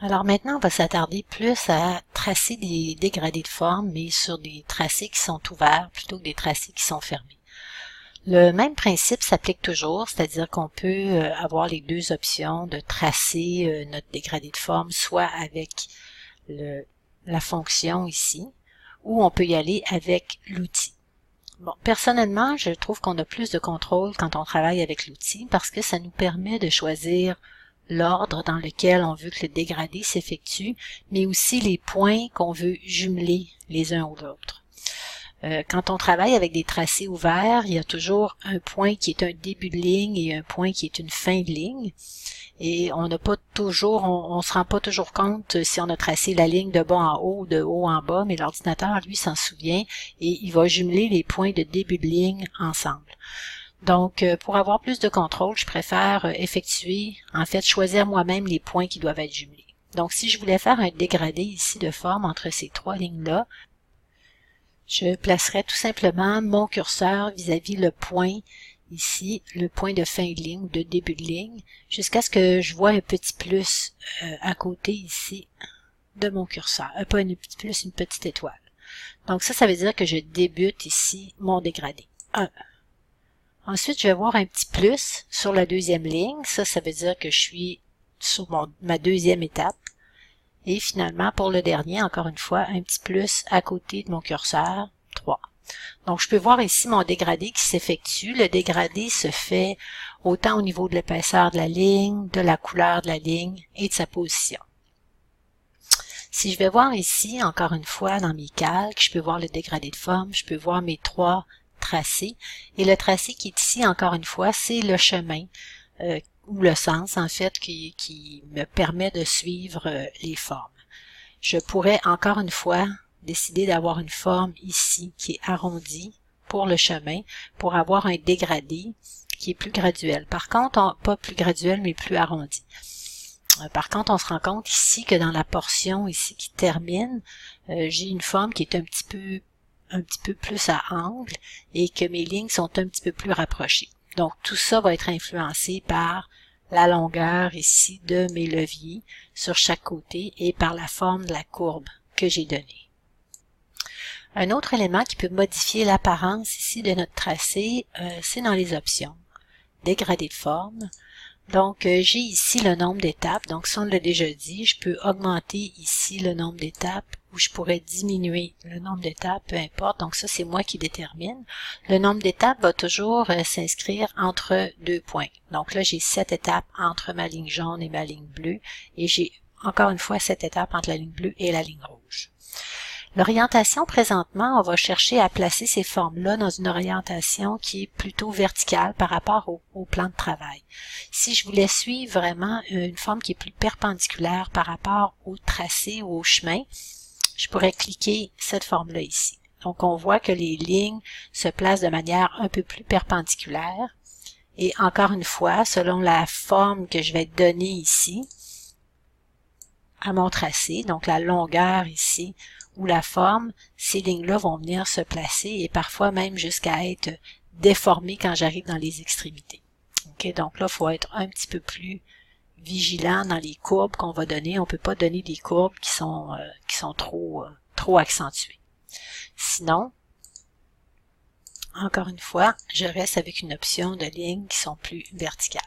Alors maintenant, on va s'attarder plus à tracer des dégradés de forme, mais sur des tracés qui sont ouverts plutôt que des tracés qui sont fermés. Le même principe s'applique toujours, c'est-à-dire qu'on peut avoir les deux options de tracer notre dégradé de forme, soit avec la fonction ici, ou on peut y aller avec l'outil. Bon, personnellement, je trouve qu'on a plus de contrôle quand on travaille avec l'outil parce que ça nous permet de choisir l'ordre dans lequel on veut que le dégradé s'effectue, mais aussi les points qu'on veut jumeler les uns ou l'autre. Quand on travaille avec des tracés ouverts, il y a toujours un point qui est un début de ligne et un point qui est une fin de ligne. Et on n'a pas toujours, on se rend pas toujours compte si on a tracé la ligne de bas en haut ou de haut en bas, mais l'ordinateur, lui, s'en souvient et il va jumeler les points de début de ligne ensemble. Donc, pour avoir plus de contrôle, je préfère choisir moi-même les points qui doivent être jumelés. Donc, si je voulais faire un dégradé ici de forme entre ces trois lignes-là, je placerais tout simplement mon curseur vis-à-vis le point ici, le point de fin de ligne ou de début de ligne, jusqu'à ce que je vois un petit plus à côté ici de mon curseur. Pas un petit plus, une petite étoile. Donc ça veut dire que je débute ici mon dégradé. 1. Ensuite, je vais voir un petit plus sur la deuxième ligne. Ça veut dire que je suis sur ma deuxième étape. Et finalement, pour le dernier, encore une fois, un petit plus à côté de mon curseur, 3. Donc, je peux voir ici mon dégradé qui s'effectue. Le dégradé se fait autant au niveau de l'épaisseur de la ligne, de la couleur de la ligne et de sa position. Si je vais voir ici, encore une fois, dans mes calques, je peux voir le dégradé de forme, je peux voir mes trois tracé. Et le tracé qui est ici, encore une fois, c'est le chemin ou le sens, en fait, qui me permet de suivre les formes. Je pourrais, encore une fois, décider d'avoir une forme ici qui est arrondie pour le chemin, pour avoir un dégradé qui est plus graduel. Par contre, pas plus graduel, mais plus arrondi. Par contre, on se rend compte ici que dans la portion ici qui termine, j'ai une forme qui est un petit peu plus à angle et que mes lignes sont un petit peu plus rapprochées. Donc, tout ça va être influencé par la longueur ici de mes leviers sur chaque côté et par la forme de la courbe que j'ai donnée. Un autre élément qui peut modifier l'apparence ici de notre tracé, c'est dans les options. Dégradé de forme. Donc, j'ai ici le nombre d'étapes. Donc, si on l'a déjà dit, je peux augmenter ici le nombre d'étapes ou je pourrais diminuer le nombre d'étapes, peu importe. Donc, ça, c'est moi qui détermine. Le nombre d'étapes va toujours s'inscrire entre deux points. Donc là, j'ai 7 étapes entre ma ligne jaune et ma ligne bleue. Et j'ai encore une fois 7 étapes entre la ligne bleue et la ligne rouge. L'orientation, présentement, on va chercher à placer ces formes-là dans une orientation qui est plutôt verticale par rapport au plan de travail. Si je voulais suivre vraiment une forme qui est plus perpendiculaire par rapport au tracé ou au chemin, je pourrais cliquer cette forme-là ici. Donc, on voit que les lignes se placent de manière un peu plus perpendiculaire. Et encore une fois, selon la forme que je vais donner ici à mon tracé, donc la longueur ici, ou la forme, ces lignes-là vont venir se placer et parfois même jusqu'à être déformées quand j'arrive dans les extrémités. Okay, donc là, il faut être un petit peu plus vigilant dans les courbes qu'on va donner. On ne peut pas donner des courbes qui sont trop accentuées. Sinon, encore une fois, je reste avec une option de lignes qui sont plus verticales.